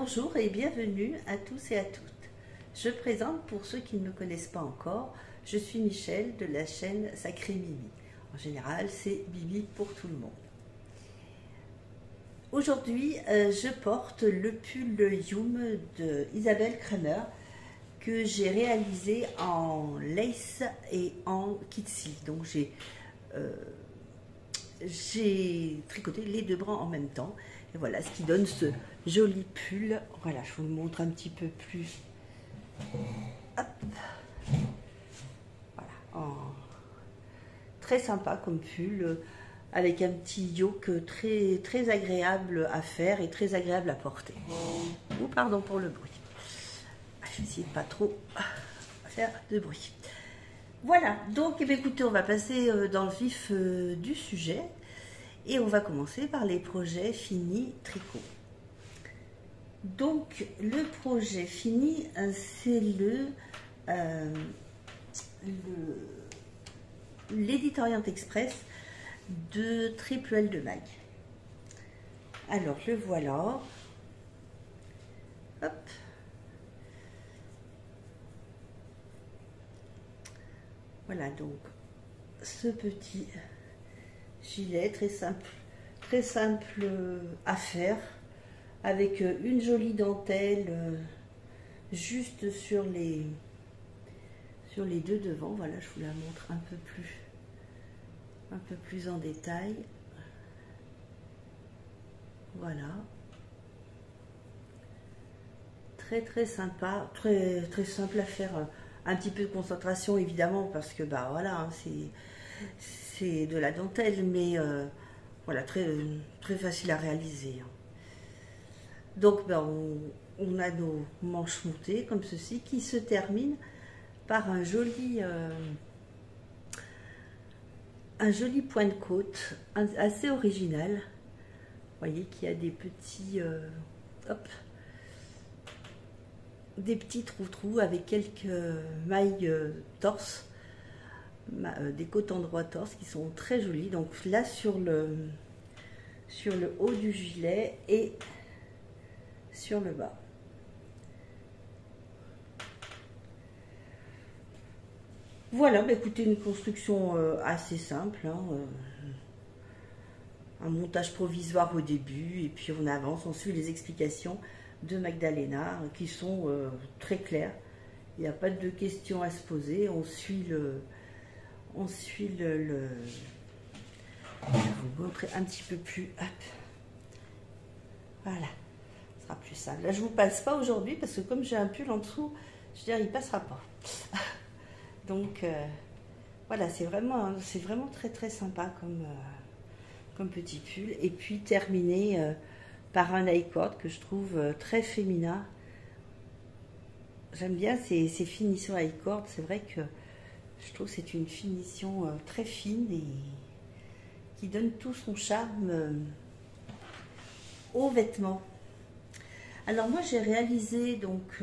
Bonjour et bienvenue à tous et à toutes. Je présente pour ceux qui ne me connaissent pas encore, je suis Michel de la chaîne Sacré Mimi. En général, c'est Bibi pour tout le monde. Aujourd'hui, je porte le pull Yum de Isabelle Kramer que j'ai réalisé en lace et en kitsi. Donc j'ai tricoté les deux bras en même temps. Et voilà ce qui donne ce joli pull. Voilà, je vous le montre un petit peu plus. Hop. Voilà, très sympa comme pull, avec un petit yoke très agréable à faire et très agréable à porter. Ou pardon pour le bruit. Je vais essayer de pas trop faire de bruit. Voilà, donc écoutez, on va passer dans le vif du sujet. Et on va commencer par les projets finis tricot. Donc le projet fini, c'est l'Edit Orient Express de Triple L de Mag. Alors le voilà. Hop. Voilà donc ce petit gilet très simple à faire, avec une jolie dentelle juste sur les deux devants. Voilà, je vous la montre un peu plus en détail. Voilà, très sympa, très simple à faire. Un petit peu de concentration évidemment, parce que bah voilà, hein, c'est de la dentelle, mais voilà, très facile à réaliser. Donc ben, on a nos manches montées comme ceci, qui se terminent par un joli point de côte assez original. Vous voyez qu'il y a des petits des petits trous avec quelques mailles torse, des côtes en droit torse qui sont très jolies. Donc là sur le haut du gilet et sur le bas. Voilà, bah écoutez, une construction assez simple, hein, un montage provisoire au début, et puis on avance, on suit les explications de Magdalena qui sont très claires. Il n'y a pas de questions à se poser, on suit le je vais vous montrer un petit peu plus. Hop. Voilà, ce sera plus simple. Là, je ne vous passe pas aujourd'hui parce que comme j'ai un pull en dessous, je veux dire, il ne passera pas. Donc, voilà, c'est vraiment très sympa comme petit pull. Et puis, terminé par un I-cord que je trouve très féminin. J'aime bien ces finitions I-cord. C'est vrai que je trouve que c'est une finition très fine et qui donne tout son charme aux vêtements. Alors moi j'ai réalisé donc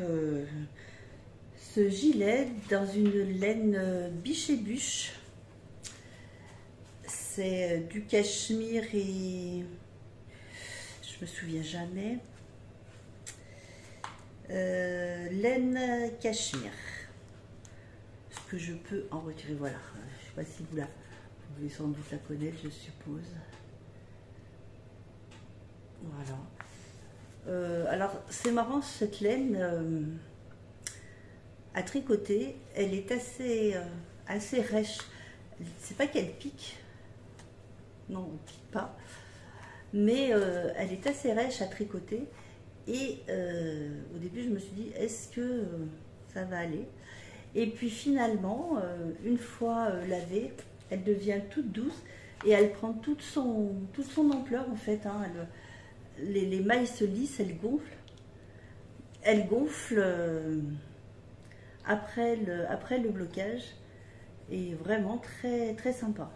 ce gilet dans une laine biche et bûche. C'est du cachemire et je me souviens jamais. Laine cachemire. Ce que je peux en retirer, voilà. Je sais pas si vous pouvez sans doute la connaître, je suppose. Voilà. Alors c'est marrant, cette laine à tricoter, elle est assez rêche. C'est pas qu'elle pique, non, elle pique pas, mais elle est assez rêche à tricoter. Et au début je me suis dit, est-ce que ça va aller? Et puis finalement, une fois lavée, elle devient toute douce et elle prend toute son ampleur en fait, hein. Les mailles se lissent, elles gonflent. Elles gonflent après le blocage, et vraiment très sympa.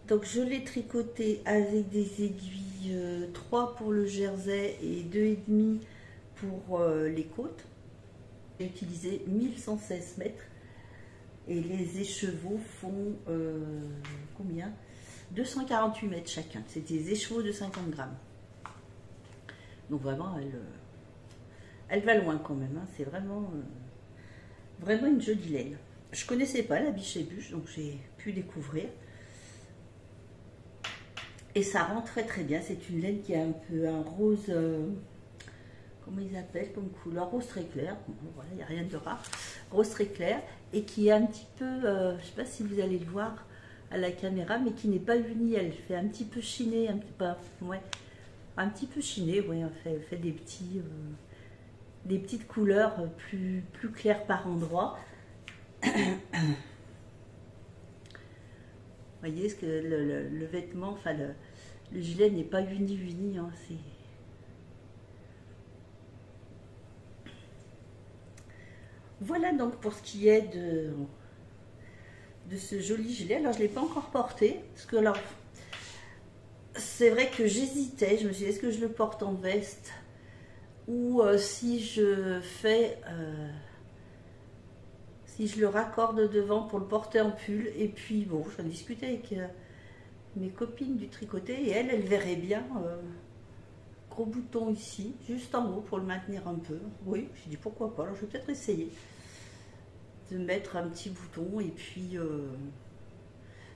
Donc je l'ai tricoté avec des aiguilles 3 pour le jersey et 2,5 pour les côtes. J'ai utilisé 1116 mètres et les écheveaux font combien? 248 mètres chacun. C'est des écheveaux de 50 grammes. Donc vraiment, elle va loin quand même. Hein. C'est vraiment, vraiment une jolie laine. Je connaissais pas la Biche et Buche, donc j'ai pu découvrir. Et ça rend très très bien. C'est une laine qui a un peu un rose, comment ils appellent comme couleur, rose très clair. Bon, voilà, il n'y a rien de rare. Rose très clair et qui est un petit peu, je ne sais pas si vous allez le voir à la caméra, mais qui n'est pas unie. Elle fait un petit peu chiné, un petit peu, ouais, un petit peu chiné. Ouais, elle fait des des petites couleurs plus claires par endroits. Vous voyez ce que le vêtement, enfin le gilet n'est pas uni, hein, c'est... Voilà donc pour ce qui est de ce joli gilet. Alors je ne l'ai pas encore porté, parce que alors c'est vrai que j'hésitais, je me suis dit est-ce que je le porte en veste ou si je fais... si je le raccorde devant pour le porter en pull. Et puis bon, j'en discutais avec mes copines du tricoté et elle verrait bien gros bouton ici, juste en haut pour le maintenir un peu. Oui, j'ai dit pourquoi pas, alors je vais peut-être essayer de mettre un petit bouton et puis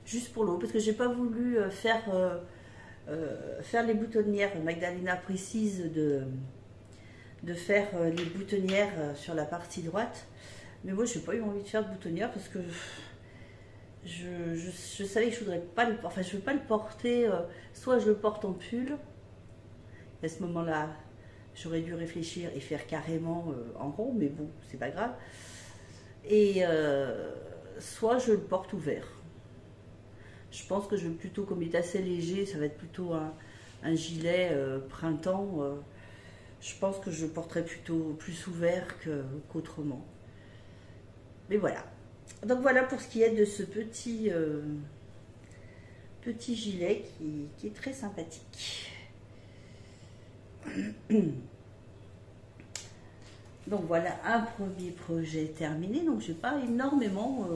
juste pour le haut, parce que j'ai pas voulu faire les boutonnières. Magdalena précise de faire les boutonnières sur la partie droite, mais moi j'ai pas eu envie de faire de boutonnière parce que je savais que je voudrais pas le, enfin je veux pas le porter, soit je le porte en pull. À ce moment-là, j'aurais dû réfléchir et faire carrément en rond, mais bon, c'est pas grave. Et soit je le porte ouvert. Je pense que je vais plutôt, comme il est assez léger, ça va être plutôt un gilet printemps. Je pense que je le porterai plutôt plus ouvert qu'autrement. Mais voilà. Donc voilà pour ce qui est de ce petit gilet qui est très sympathique. Donc voilà un premier projet terminé. Donc j'ai pas énormément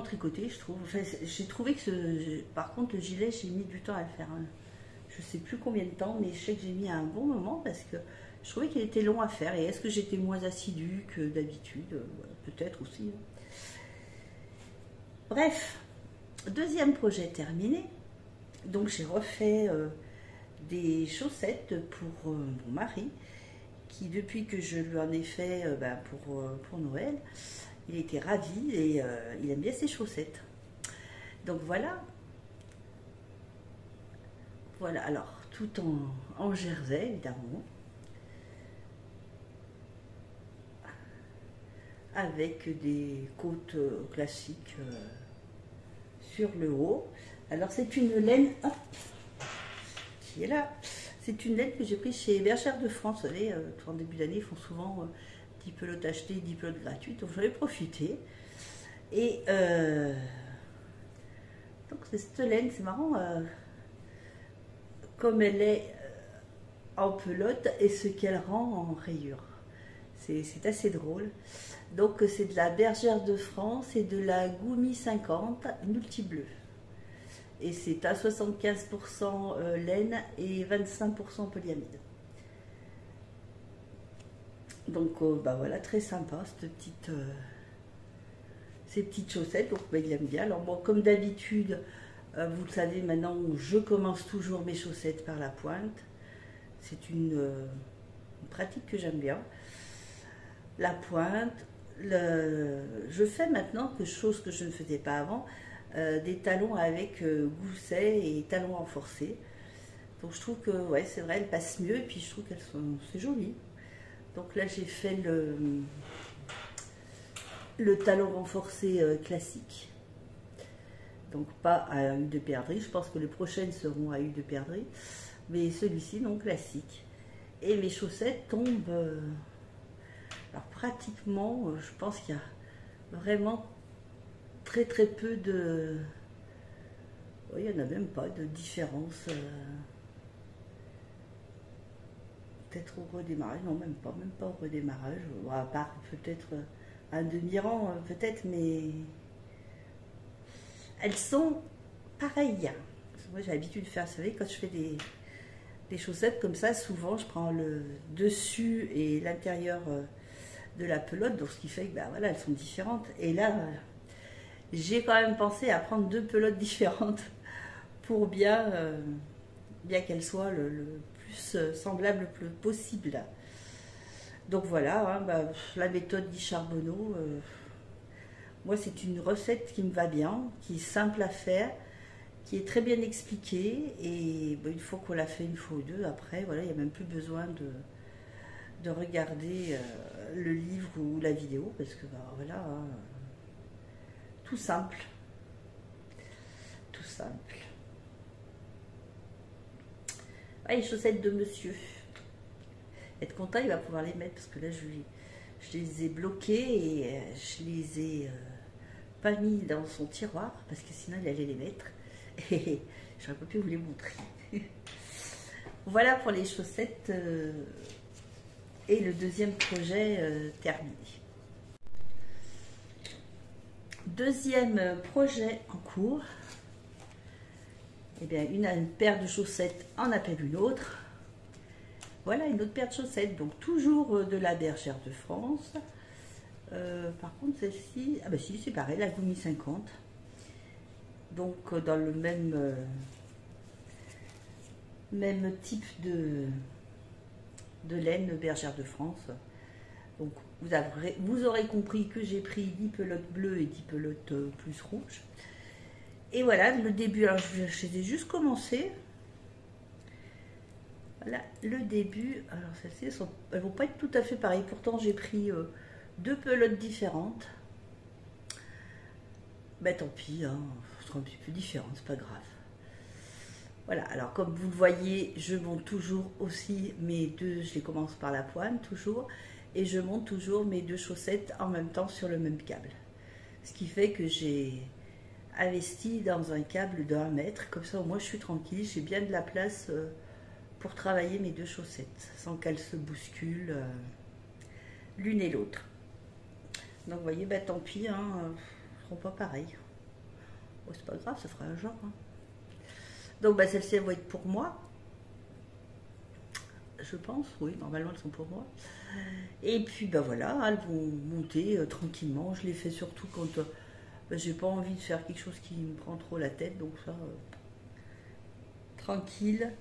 tricoté, je trouve. Enfin, j'ai trouvé que par contre le gilet, j'ai mis du temps à le faire. Hein. Je sais plus combien de temps, mais je sais que j'ai mis un bon moment parce que je trouvais qu'il était long à faire. Et est-ce que j'étais moins assidue que d'habitude? Peut-être aussi. Bref, deuxième projet terminé. Donc j'ai refait des chaussettes pour mon mari, qui depuis que je lui en ai fait pour Noël, il était ravi et il aime bien ses chaussettes. Donc voilà. Voilà, alors tout en jersey évidemment. Avec des côtes classiques sur le haut. Alors c'est une laine, hop, qui est là. C'est une laine que j'ai prise chez Bergère de France. Vous savez, en début d'année, ils font souvent 10 pelotes achetées, 10 pelotes gratuites. Donc j'en ai profité. Et donc c'est cette laine, c'est marrant, comme elle est en pelote et ce qu'elle rend en rayure. C'est assez drôle. Donc c'est de la Bergère de France et de la Goumi 50 multi-bleu. Et c'est à 75% laine et 25% polyamide. Donc bah voilà, très sympa ces petites chaussettes. Donc bah, il aime bien. Alors moi, comme d'habitude, vous le savez maintenant, je commence toujours mes chaussettes par la pointe. C'est une pratique que j'aime bien. La pointe. Je fais maintenant chose que je ne faisais pas avant, des talons avec gousset et talons renforcés. Donc je trouve que ouais, c'est vrai, elles passent mieux et puis je trouve c'est joli. Donc là j'ai fait le talon renforcé classique. Donc pas à huile de perdrix, je pense que les prochaines seront à huile de perdrix, mais celui-ci non, classique. Et mes chaussettes tombent alors pratiquement, je pense qu'il y a vraiment très peu de... Oui, il n'y en a même pas de différence. Peut-être au redémarrage, non même pas au redémarrage, à part peut-être un demi-rang, peut-être, mais elles sont pareilles. Moi j'ai l'habitude de faire, vous savez, quand je fais les chaussettes comme ça, souvent je prends le dessus et l'intérieur de la pelote, donc ce qui fait que ben, voilà, elles sont différentes. Et là, j'ai quand même pensé à prendre deux pelotes différentes pour bien, bien qu'elles soient le plus semblables possible. Donc voilà, hein, bah, la méthode Guy Charbonneau, moi c'est une recette qui me va bien, qui est simple à faire, qui est très bien expliquée, et bah, une fois qu'on l'a fait une fois ou deux, après voilà, il n'y a même plus besoin de regarder le livre ou la vidéo, parce que bah, voilà, hein, tout simple, tout simple. Ah, les chaussettes de monsieur. Être content, il va pouvoir les mettre parce que là, je les ai bloquées et je les ai pas mis dans son tiroir parce que sinon, il allait les mettre. Et j'aurais pas pu vous les montrer. Voilà pour les chaussettes et le deuxième projet terminé. Deuxième projet en cours. Eh bien, une paire de chaussettes en appelle une autre. Voilà une autre paire de chaussettes, donc toujours de la Bergère de France. Par contre, celle-ci, ah bah si, c'est pareil, la Goumi 50. Donc dans le même type de laine Bergère de France. Donc vous aurez compris que j'ai pris 10 pelotes bleues et 10 pelotes plus rouges. Et voilà, le début, alors je les ai juste commencé. Voilà, le début, alors celles-ci, elles ne vont pas être tout à fait pareilles. Pourtant, j'ai pris deux pelotes différentes. Ben tant pis, hein, ce sera un petit peu différent, c'est pas grave. Voilà, alors comme vous le voyez, je monte toujours aussi mes deux, je les commence par la pointe toujours, et je monte toujours mes deux chaussettes en même temps sur le même câble. Ce qui fait que j'ai investi dans un câble de 1 mètre, comme ça au moins je suis tranquille, j'ai bien de la place pour travailler mes deux chaussettes, sans qu'elles se bousculent l'une et l'autre. Donc vous voyez, bah, tant pis, hein, elles seront pas pareilles. Oh, c'est pas grave, ça fera un genre. Hein. Donc bah, celles-ci, elles vont être pour moi. Je pense, oui, normalement elles sont pour moi. Et puis bah voilà, elles vont monter tranquillement. Je les fais surtout quand j'ai pas envie de faire quelque chose qui me prend trop la tête, donc ça, tranquille.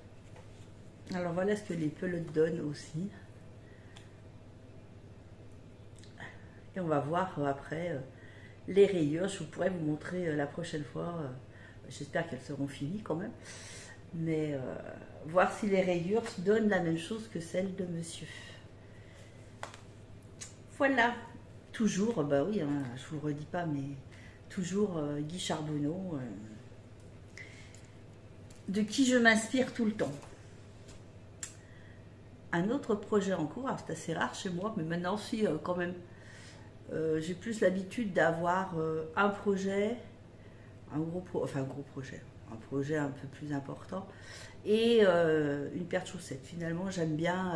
Alors voilà ce que les pelotes donnent aussi. Et on va voir après les rayures. Je pourrais vous montrer la prochaine fois. J'espère qu'elles seront finies quand même. Mais voir si les rayures donnent la même chose que celles de monsieur. Voilà. Toujours, bah oui, hein, je vous le redis pas, mais toujours Guy Charbonneau. De qui je m'inspire tout le temps. Un autre projet en cours, c'est assez rare chez moi, mais maintenant si quand même, j'ai plus l'habitude d'avoir un projet, un gros projet, un projet un peu plus important, et une paire de chaussettes. Finalement, j'aime bien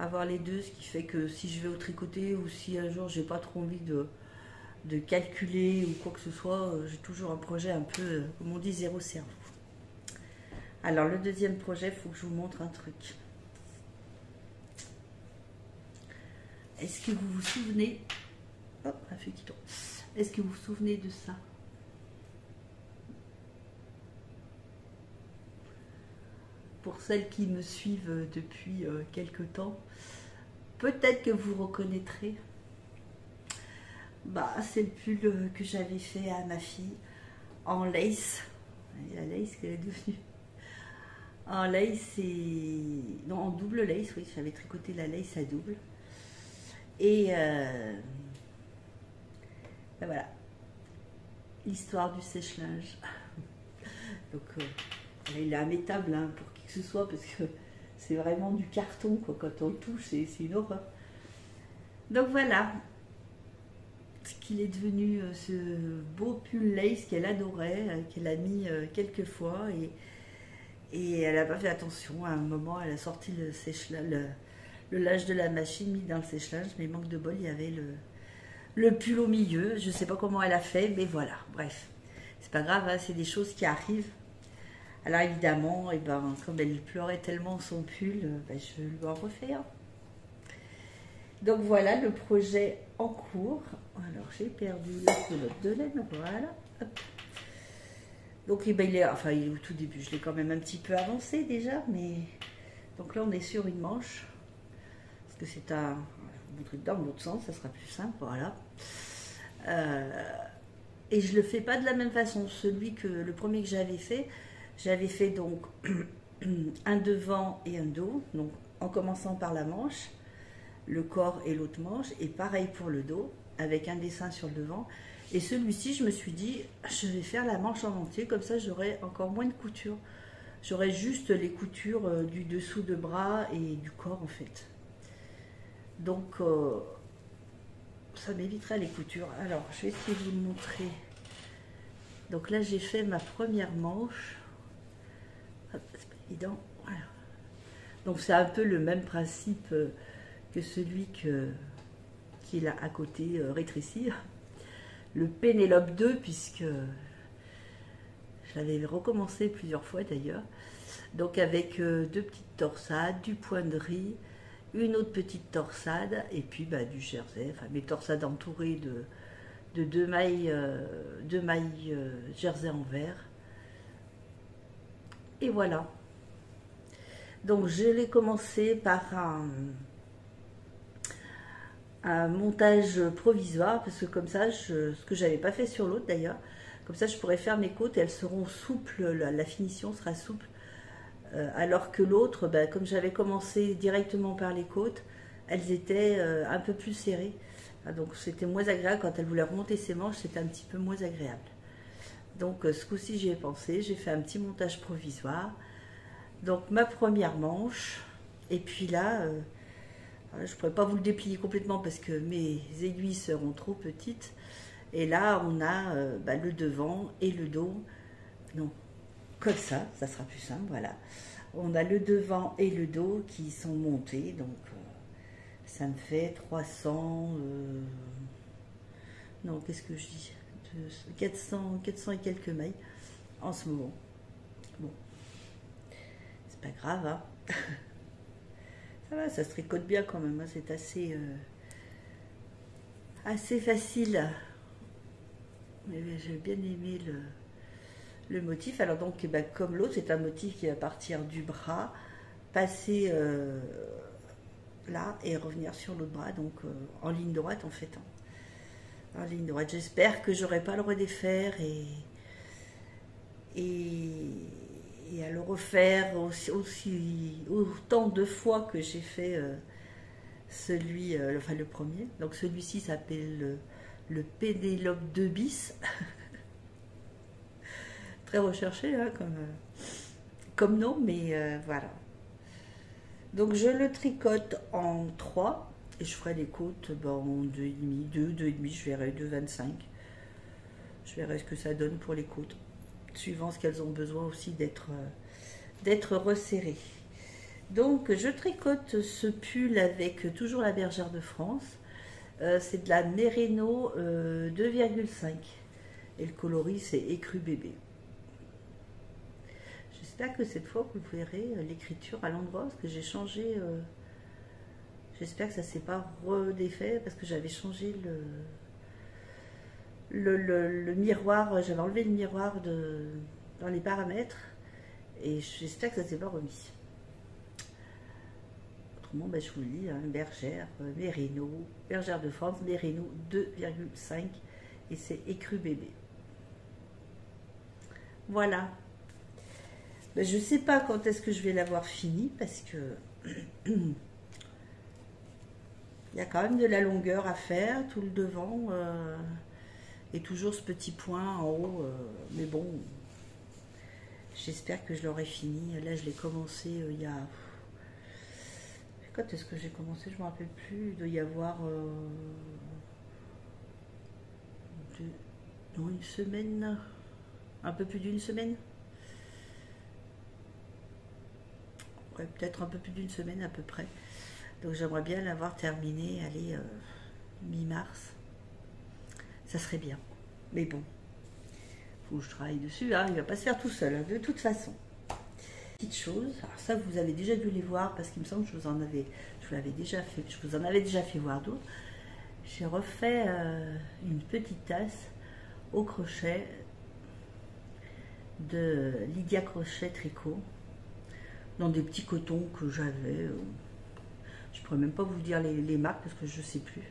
avoir les deux, ce qui fait que si je vais au tricoter ou si un jour j'ai pas trop envie de calculer ou quoi que ce soit, j'ai toujours un projet un peu, comme on dit, zéro cerveau. Alors le deuxième projet, il faut que je vous montre un truc. Est-ce que vous vous souvenez... Oh, un feu qui tombe. Est-ce que vous vous souvenez de ça? Pour celles qui me suivent depuis quelque temps, peut-être que vous reconnaîtrez. Bah, c'est le pull que j'avais fait à ma fille en lace. La lace qu'elle est devenue. En lace et... Non, en double lace, oui. J'avais tricoté la lace à double. Et ben voilà, l'histoire du sèche-linge. Donc il est immétable hein, pour qui que ce soit parce que c'est vraiment du carton quoi. Quand on le touche, c'est une horreur. Donc voilà ce qu'il est devenu, ce beau pull lace qu'elle adorait, qu'elle a mis quelques fois et elle n'a pas fait attention. À un moment, elle a sorti le sèche-linge. Le linge de la machine mis dans le sèche-linge, mais manque de bol, il y avait le pull au milieu. Je ne sais pas comment elle a fait, mais voilà, bref. C'est pas grave, hein, c'est des choses qui arrivent. Alors évidemment, et ben, comme elle pleurait tellement son pull, ben, je lui en refais un. Donc voilà le projet en cours. Alors j'ai perdu la pelote de laine, voilà. Hop. Donc eh ben, il est au tout début, je l'ai quand même un petit peu avancé déjà, mais donc là on est sur une manche, parce que c'est un, je vous montrer dans l'autre sens, ça sera plus simple, voilà. Et je le fais pas de la même façon. Le premier que j'avais fait donc un devant et un dos, donc en commençant par la manche, le corps et l'autre manche, et pareil pour le dos, avec un dessin sur le devant. Et celui-ci, je me suis dit, je vais faire la manche en entier, comme ça j'aurai encore moins de couture. J'aurai juste les coutures du dessous de bras et du corps en fait. Donc ça m'évitera les coutures. Alors je vais essayer de vous le montrer. Donc là j'ai fait ma première manche. Hop, c'est pas évident. Voilà. Donc c'est un peu le même principe que celui qui est là à côté, rétrécir. Le Pénélope 2, puisque je l'avais recommencé plusieurs fois d'ailleurs. Donc avec deux petites torsades, du point de riz, une autre petite torsade, et puis bah, du jersey, enfin mes torsades entourées de deux mailles jersey en vert. Et voilà. Donc je l'ai commencé par un montage provisoire, parce que comme ça, ce que j'avais pas fait sur l'autre d'ailleurs, comme ça je pourrais faire mes côtes et elles seront souples, la finition sera souple. Alors que l'autre, bah, comme j'avais commencé directement par les côtes, elles étaient un peu plus serrées. Donc c'était moins agréable quand elle voulait remonter ses manches, c'était un petit peu moins agréable. Donc ce coup-ci j'y ai pensé, j'ai fait un petit montage provisoire. Donc ma première manche, et puis là, je ne pourrais pas vous le déplier complètement parce que mes aiguilles seront trop petites. Et là on a bah, le devant et le dos. Non, comme ça sera plus simple, voilà. On a le devant et le dos qui sont montés, donc ça me fait 300, non, qu'est-ce que je dis, 400 et quelques mailles en ce moment. Bon, c'est pas grave, hein. Ça va, ça se tricote bien quand même, hein. C'est assez facile. Mais j'ai bien aimé le motif. Alors donc, eh ben, comme l'autre, c'est un motif qui va partir du bras, passer là et revenir sur l'autre bras, donc en ligne droite en fait. Hein. En ligne droite. J'espère que j'aurai pas à le redéfaire et à le refaire autant de fois que j'ai fait enfin le premier. Donc celui-ci s'appelle le Pénélope 2 bis. Très recherché hein, comme nom, mais voilà. Donc je le tricote en 3 et je ferai les côtes en 2,5, 2,5, je verrai 2,25. Je verrai ce que ça donne pour les côtes, suivant ce qu'elles ont besoin aussi d'être resserrées. Donc je tricote ce pull avec toujours la bergère de France. C'est de la Merino 2,5 et le coloris c'est écru bébé. J'espère que cette fois vous verrez l'écriture à l'endroit parce que j'ai changé. J'espère que ça ne s'est pas redéfait parce que j'avais changé le miroir. J'avais enlevé le miroir dans les paramètres et j'espère que ça ne s'est pas remis. Autrement, ben, je vous le dis, hein, bergère, Merino, bergère de France, Merino 2,5 et c'est écru bébé. Voilà. Ben, je ne sais pas quand est-ce que je vais l'avoir fini parce que il y a quand même de la longueur à faire, tout le devant et toujours ce petit point en haut. Mais bon, j'espère que je l'aurai fini. Là, je l'ai commencé il y a... Quand est-ce que j'ai commencé? Je ne me rappelle plus. Il doit y avoir une semaine, un peu plus d'une semaine. Ouais, peut-être un peu plus d'une semaine à peu près. Donc j'aimerais bien l'avoir terminé, allez, mi-mars. Ça serait bien. Mais bon, faut que je travaille dessus, hein. Il ne va pas se faire tout seul, hein, de toute façon. Petites choses, alors ça vous avez déjà dû les voir parce qu'il me semble que je vous en avais déjà fait voir d'autres. J'ai refait une petite tasse au crochet de Lydia Crochet Tricot dans des petits cotons que j'avais. Je pourrais même pas vous dire les marques parce que je sais plus.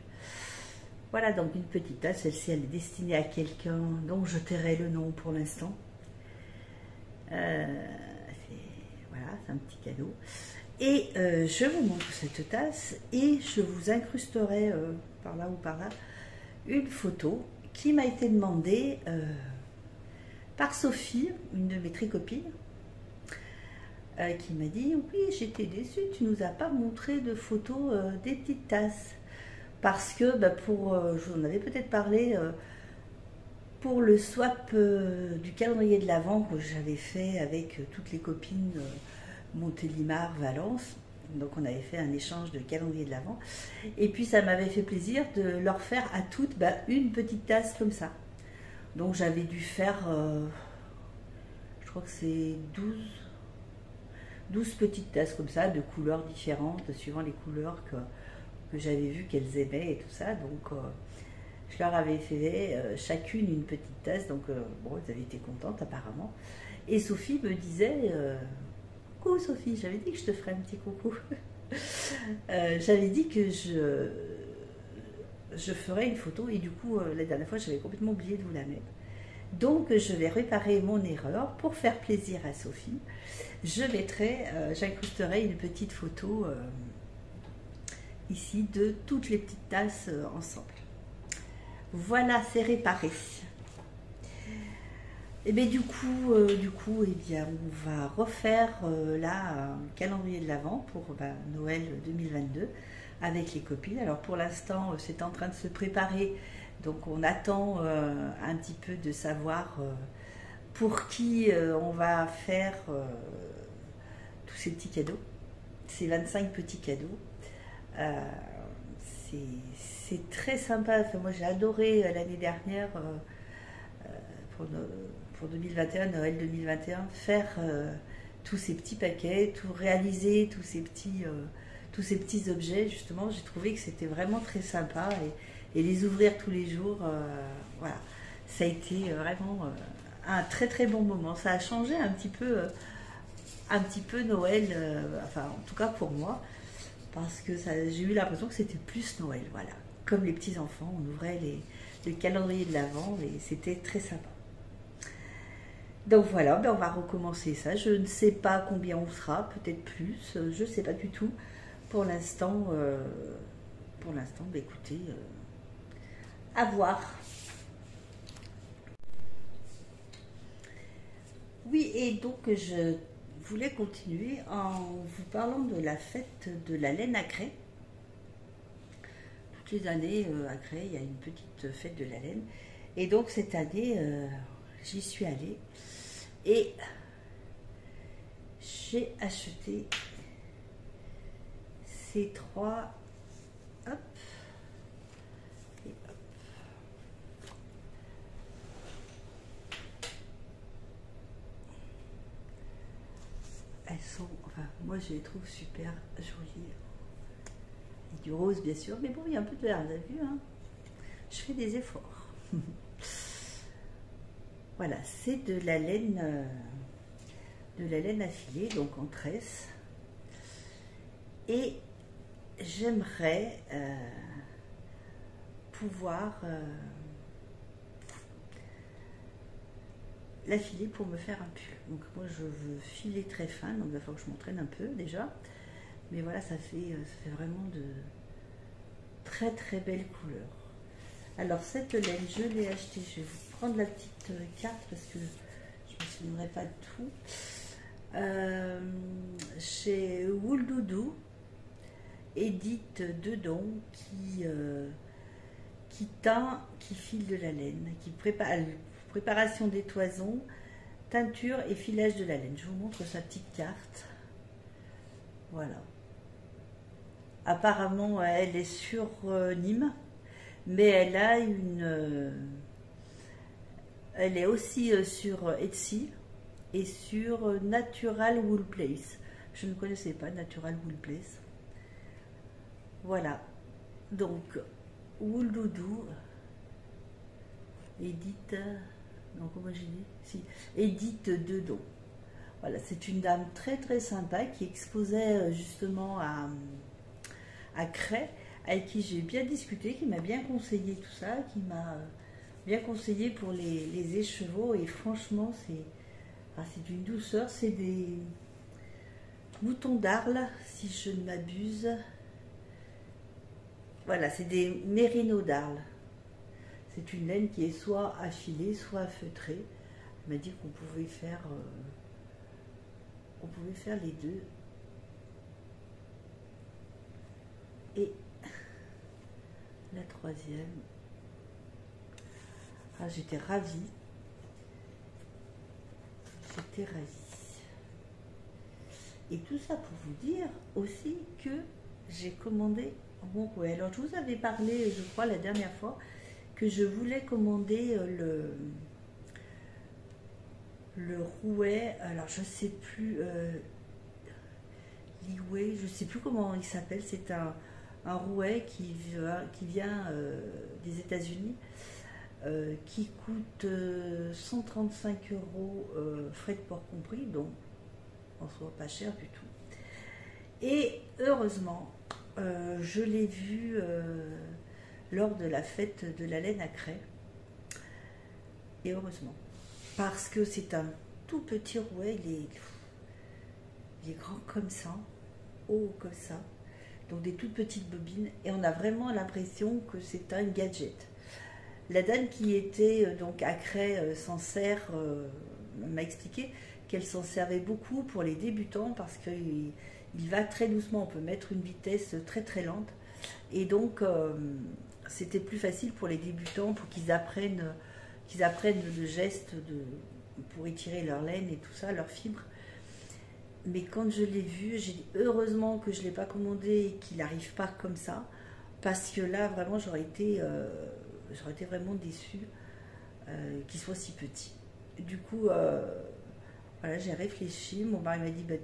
Voilà donc une petite tasse, celle-ci elle est destinée à quelqu'un dont je tairai le nom pour l'instant. Voilà, c'est un petit cadeau. Et je vous montre cette tasse et je vous incrusterai par là ou par là une photo qui m'a été demandée par Sophie, une de mes tricopines, qui m'a dit « Oui, j'étais déçue, tu nous as pas montré de photos des petites tasses. » Parce que, je vous en avais peut-être parlé, pour le swap du calendrier de l'Avent que j'avais fait avec toutes les copines Montélimar, Valence. Donc on avait fait un échange de calendrier de l'Avent. Et puis ça m'avait fait plaisir de leur faire à toutes une petite tasse comme ça. Donc j'avais dû faire, je crois que c'est 12 petites tasses comme ça, de couleurs différentes, suivant les couleurs que j'avais vu qu'elles aimaient et tout ça. Donc je leur avais fait chacune une petite tasse. Donc bon, elles avaient été contentes apparemment. Et Sophie me disait... coucou Sophie, j'avais dit que je te ferais un petit coucou. J'avais dit que je ferais une photo et du coup la dernière fois j'avais complètement oublié de vous la mettre. Donc je vais réparer mon erreur pour faire plaisir à Sophie. J'incrusterai une petite photo ici de toutes les petites tasses ensemble. Voilà, c'est réparé. Et bien du coup, eh bien, on va refaire là un calendrier de l'Avent pour Noël 2022 avec les copines. Alors pour l'instant, c'est en train de se préparer, donc on attend un petit peu de savoir pour qui on va faire tous ces petits cadeaux, ces 25 petits cadeaux. C'est très sympa. Enfin, moi j'ai adoré l'année dernière pour 2021, Noël 2021, faire tous ces petits paquets, tout réaliser, tous ces petits objets. Justement, j'ai trouvé que c'était vraiment très sympa et les ouvrir tous les jours, voilà, ça a été vraiment un très très bon moment. Ça a changé un petit peu Noël, enfin en tout cas pour moi, parce que j'ai eu l'impression que c'était plus Noël, voilà. Comme les petits enfants, on ouvrait le calendrier de l'Avent et c'était très sympa. Donc voilà, on va recommencer ça. Je ne sais pas combien on sera, peut-être plus, je ne sais pas du tout. Pour l'instant, écoutez, à voir. Oui, et donc je voulais continuer en vous parlant de la fête de la laine à Cray. Toutes les années à Cray, il y a une petite fête de la laine. Et donc cette année, j'y suis allée. Et j'ai acheté ces trois, hop, et hop. Elles sont, enfin, moi je les trouve super jolies. Et du rose bien sûr, mais bon, il y a un peu de vert, vous avez vu, hein. Je fais des efforts. Voilà, c'est de la laine à filer, donc en tresse. Et j'aimerais pouvoir la filer pour me faire un pull. Donc moi je veux filer très fin, donc il va falloir que je m'entraîne un peu déjà. Mais voilà, ça fait vraiment de très très belles couleurs. Alors cette laine, je l'ai achetée, je vais vous prendre la petite carte parce que je ne me souviendrai pas de tout. Chez Wool Doudou, Edith Dedon qui teint, qui file de la laine, qui prépare préparation des toisons, teinture et filage de la laine. Je vous montre sa petite carte. Voilà. Apparemment, elle est sur Nîmes. Mais elle a elle est aussi sur Etsy et sur Natural Wool Place. Je ne connaissais pas Natural Wool Place. Voilà. Donc, Wool Doudou, Edith, non, comment j'ai dit? Si, Edith Dedon. Voilà, c'est une dame très très sympa qui exposait justement à Cray, avec qui j'ai bien discuté, qui m'a bien conseillé tout ça, qui m'a bien conseillé pour les écheveaux, et franchement c'est d'une douceur, c'est des moutons d'Arles si je ne m'abuse. Voilà, c'est des mérinos d'Arles. C'est une laine qui est soit affilée, soit feutrée. Elle m'a dit qu'on pouvait faire les deux. Et la troisième. Ah, j'étais ravie. J'étais ravie. Et tout ça pour vous dire aussi que j'ai commandé mon rouet. Alors, je vous avais parlé, je crois, la dernière fois, que je voulais commander le rouet. Alors, je ne sais plus, l'Iway, je ne sais plus comment il s'appelle. C'est un rouet qui vient des États-Unis, qui coûte 135 €, frais de port compris, donc en soit pas cher du tout. Et heureusement, je l'ai vu lors de la fête de la laine à Cray. Et heureusement, parce que c'est un tout petit rouet, il est grand comme ça, haut comme ça, donc des toutes petites bobines, et on a vraiment l'impression que c'est un gadget. La dame qui était donc à Cray s'en sert, m'a expliqué qu'elle s'en servait beaucoup pour les débutants parce qu'il va très doucement, on peut mettre une vitesse très très lente, et donc c'était plus facile pour les débutants pour qu'ils apprennent le geste pour étirer leur laine et tout ça, leur fibre. Mais quand je l'ai vu, j'ai dit heureusement que je ne l'ai pas commandé et qu'il n'arrive pas comme ça, parce que là vraiment j'aurais été vraiment déçue qu'il soit si petit. Du coup, voilà, j'ai réfléchi. Mon mari m'a dit bah,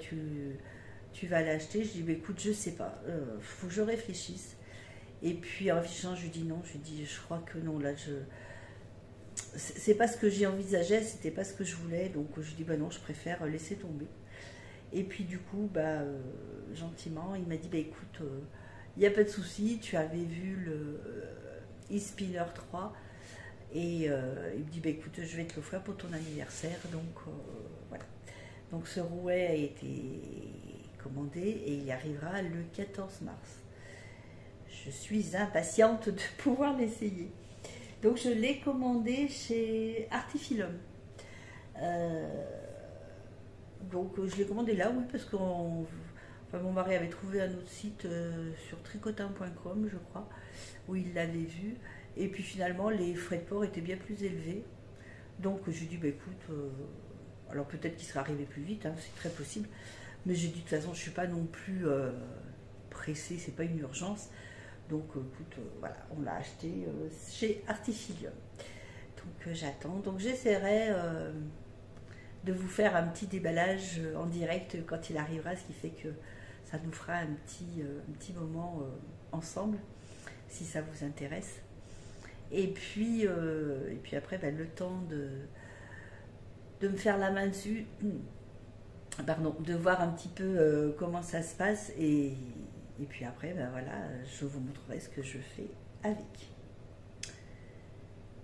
tu vas l'acheter. Je dis bah, écoute, je sais pas, faut que je réfléchisse. Et puis en réfléchissant, je lui dis non. Je lui dis je crois que non, là c'est pas ce que j'ai envisagé, c'était pas ce que je voulais. Donc je dis bah non, je préfère laisser tomber. Et puis du coup, bah, gentiment, il m'a dit bah écoute, il n'y a pas de souci, tu avais vu le e-spinner 3, et il me dit bah écoute, je vais te l'offrir pour ton anniversaire. Donc voilà. Donc ce rouet a été commandé et il arrivera le 14 mars. Je suis impatiente de pouvoir l'essayer. Donc je l'ai commandé chez Artifilum. Donc je l'ai commandé là, oui, parce que mon mari avait trouvé un autre site sur tricotin.com, je crois, où il l'avait vu. Et puis finalement, les frais de port étaient bien plus élevés. Donc j'ai dit, bah écoute, alors peut-être qu'il serait arrivé plus vite, hein, c'est très possible. Mais j'ai dit, de toute façon, je ne suis pas non plus pressée, c'est pas une urgence. Donc écoute, voilà, on l'a acheté chez Artifilium. Donc j'attends. Donc j'essaierai de vous faire un petit déballage en direct quand il arrivera, ce qui fait que ça nous fera un petit moment ensemble, si ça vous intéresse. Et puis après, ben, le temps de me faire la main dessus, pardon, de voir un petit peu comment ça se passe, et puis après, ben voilà, je vous montrerai ce que je fais avec.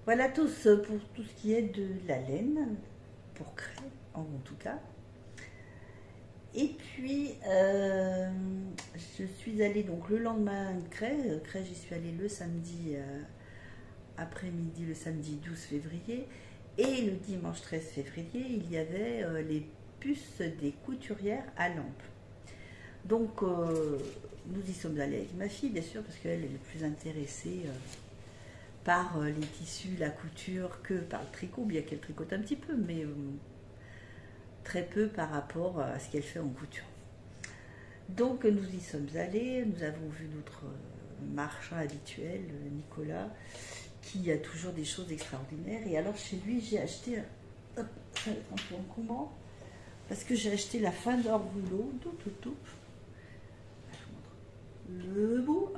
Voilà tous pour tout ce qui est de la laine, pour Cray en tout cas. Et puis je suis allée donc le lendemain de Cray, j'y suis allée le samedi après-midi, le samedi 12 février, et le dimanche 13 février il y avait les puces des couturières à Lampe. Donc nous y sommes allés avec ma fille, bien sûr, parce qu'elle est le plus intéressée par les tissus, la couture, que par le tricot, bien qu'elle tricote un petit peu, mais très peu par rapport à ce qu'elle fait en couture. Donc nous y sommes allés, nous avons vu notre marchand habituel, Nicolas, qui a toujours des choses extraordinaires. Et alors chez lui, j'ai acheté un comment parce que j'ai acheté la fin d'or rouleau, tout. Le bout,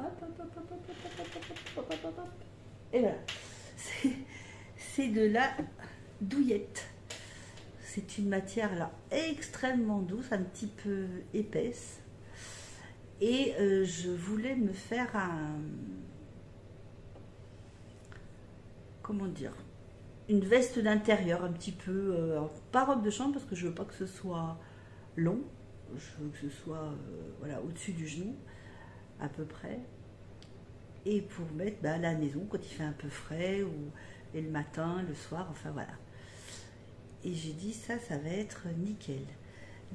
et voilà. C'est de la douillette. C'est une matière là extrêmement douce, un petit peu épaisse. Et je voulais me faire comment dire, une veste d'intérieur un petit peu, pas robe de chambre parce que je veux pas que ce soit long, je veux que ce soit voilà, au-dessus du genou à peu près, et pour mettre à la maison quand il fait un peu frais, et le matin, le soir, enfin voilà. Et j'ai dit ça va être nickel.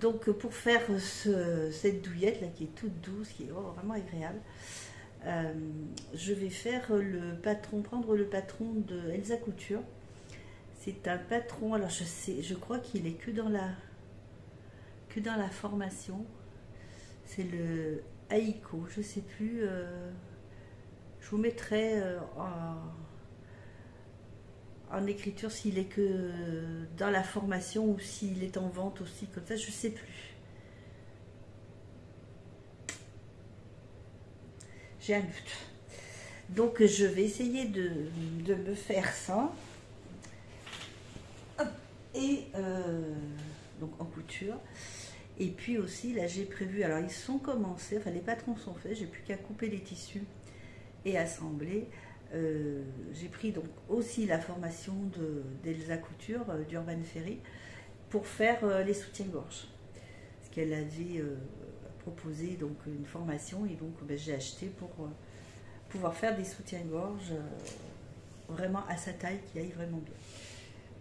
Donc pour faire cette douillette là qui est toute douce, qui est vraiment agréable, je vais faire prendre le patron de Elsa Couture. C'est un patron, alors je crois qu'il est que dans la formation. C'est le Aiko, je sais plus. Je vous mettrai en écriture s'il est que dans la formation ou s'il est en vente aussi, comme ça, je sais plus. J'ai un doute. Donc je vais essayer de me faire ça. Hop. Et donc en couture. Et puis aussi là j'ai prévu, alors ils sont commencés, enfin les patrons sont faits, j'ai plus qu'à couper les tissus et assembler. J'ai pris donc aussi la formation d'Elsa Couture d'Urban Ferry pour faire les soutiens-gorge. Parce qu'elle avait proposé donc une formation et donc j'ai acheté pour pouvoir faire des soutiens-gorge vraiment à sa taille qui aille vraiment bien.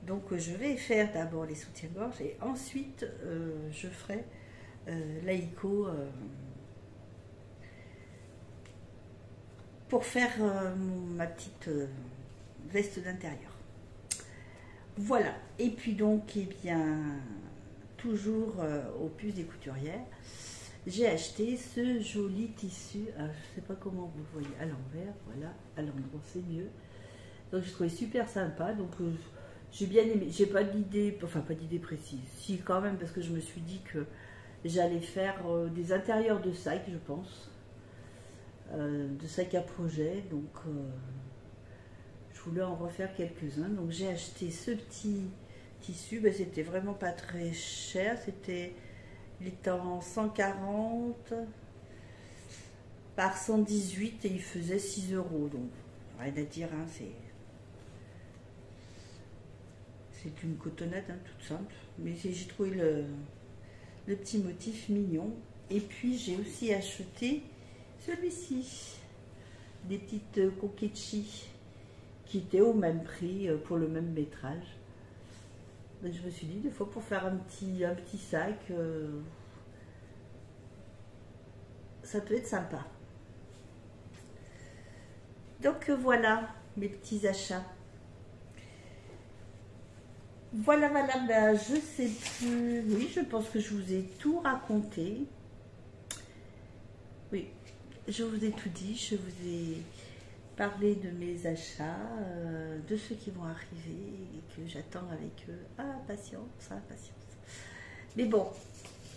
Donc je vais faire d'abord les soutiens-gorge et ensuite je ferai l'Aiko pour faire ma petite veste d'intérieur. Voilà. Et puis donc, eh bien, toujours aux puces des couturières, j'ai acheté ce joli tissu. Alors, je ne sais pas comment vous le voyez à l'envers. Voilà, à l'endroit c'est mieux. Donc je trouvais super sympa. Donc j'ai bien aimé. J'ai pas d'idée, enfin pas d'idée précise. Si quand même parce que je me suis dit que j'allais faire des intérieurs de sacs, je pense. De sacs à projet, donc je voulais en refaire quelques-uns. Donc j'ai acheté ce petit tissu, ben, c'était vraiment pas très cher, il était en 140 par 118 et il faisait 6 euros, donc rien à dire, hein, c'est une cotonnette hein, toute simple, mais j'ai trouvé le petit motif mignon. Et puis j'ai aussi acheté celui-ci, des petites kokechi qui étaient au même prix pour le même métrage. Donc je me suis dit, des fois pour faire un petit sac, ça peut être sympa. Donc voilà mes petits achats. Voilà madame, ben, je sais plus, oui je pense que je vous ai tout raconté. Oui, je vous ai tout dit, je vous ai parlé de mes achats, de ceux qui vont arriver et que j'attends avec eux. Ah, patience, Mais bon,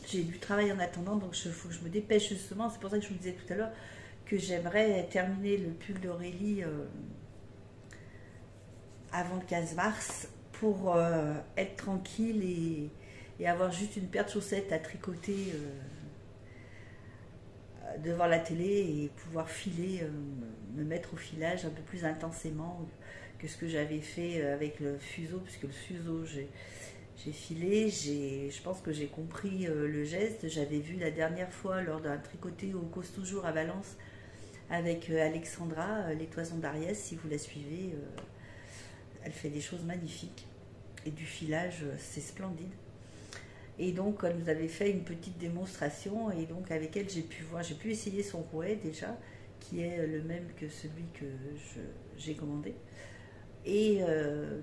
j'ai du travail en attendant, donc il faut que je me dépêche justement. C'est pour ça que je vous disais tout à l'heure que j'aimerais terminer le pull d'Aurélie avant le 15 mars pour être tranquille et avoir juste une paire de chaussettes à tricoter devant la télé et pouvoir filer, me mettre au filage un peu plus intensément que ce que j'avais fait avec le fuseau, puisque le fuseau j'ai filé, je pense que j'ai compris le geste. J'avais vu la dernière fois lors d'un tricoté au Cause Toujours à Valence avec Alexandra, les toisons d'Ariès, si vous la suivez, elle fait des choses magnifiques et du filage, c'est splendide. Et donc, elle nous avait fait une petite démonstration et donc avec elle, j'ai pu essayer son rouet déjà, qui est le même que celui que j'ai commandé. Et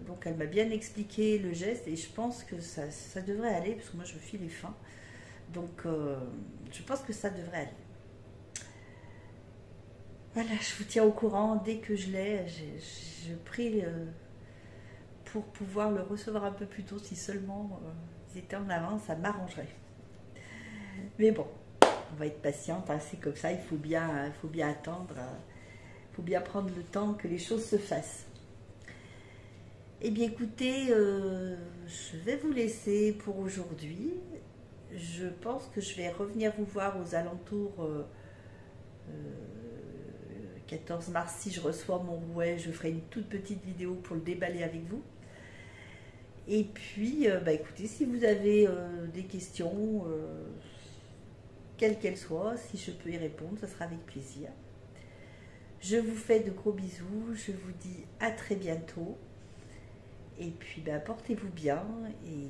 donc, elle m'a bien expliqué le geste et je pense que ça devrait aller, parce que moi, je file les fins. Donc, je pense que ça devrait aller. Voilà, je vous tiens au courant dès que je l'ai. Je prie pour pouvoir le recevoir un peu plus tôt, si seulement S'ils étaient en avance, ça m'arrangerait. Mais bon, on va être patiente, hein, c'est comme ça, il faut bien attendre, il faut bien prendre le temps que les choses se fassent. Eh bien écoutez, je vais vous laisser pour aujourd'hui. Je pense que je vais revenir vous voir aux alentours 14 mars. Si je reçois mon rouet, je ferai une toute petite vidéo pour le déballer avec vous. Et puis, écoutez, si vous avez des questions, quelles qu'elles soient, si je peux y répondre, ce sera avec plaisir. Je vous fais de gros bisous, je vous dis à très bientôt. Et puis, portez-vous bien et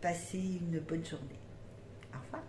passez une bonne journée. Au revoir.